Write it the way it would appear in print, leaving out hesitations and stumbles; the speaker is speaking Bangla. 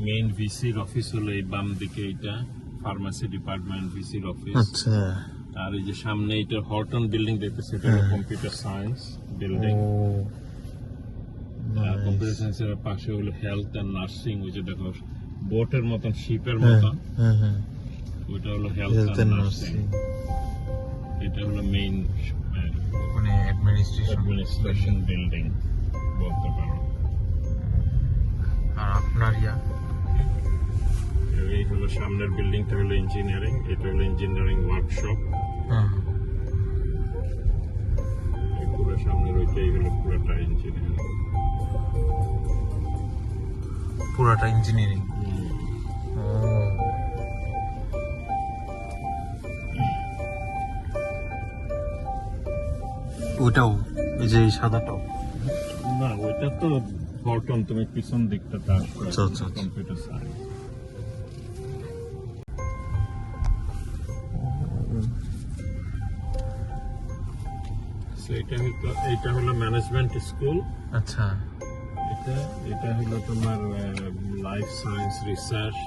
মেইন ভিসির অফিস হলো এই বাম দিকে, এটা ফার্মাসি ডিপার্টমেন্ট ভিসির অফিস। আচ্ছা। আর এই যে সামনে এটা হর্টন বিল্ডিং দেখতেছে, এটা হলো কম্পিউটার সায়েন্স বিল্ডিং। কম্পিউটার সায়েন্সের পাশে হলো হেলথ এন্ড নার্সিং, ওই যে দেখো বোটের মতন, শিপের মতন, ওইটা হলো হেলথ এন্ড নার্সিং। এটা হলো মেইন মানে অ্যাডমিনিস্ট্রেশন বিল্ডিং বলতে পারো। আর আপনার এই হলো সামনের বিল্ডিংটা হলো ইঞ্জিনিয়ারিং, এটা হলো ইঞ্জিনিয়ারিং ওয়ার্কশপ। এই পুরো সামনের ওইটাই হলো পুরোটা ইঞ্জিনিয়ারিং। পুরাটা ইঞ্জিনিয়ারিং। ওটাও এই যে সাদাটাও? না, ওইটা তো হর্টন, তুমি পিছন দিকটা কম্পিউটার সায়েন্স। এটা হলো ম্যানেজমেন্ট স্কুল। আচ্ছা। এটা হলো তোমার লাইফ সায়েন্স রিসার্চ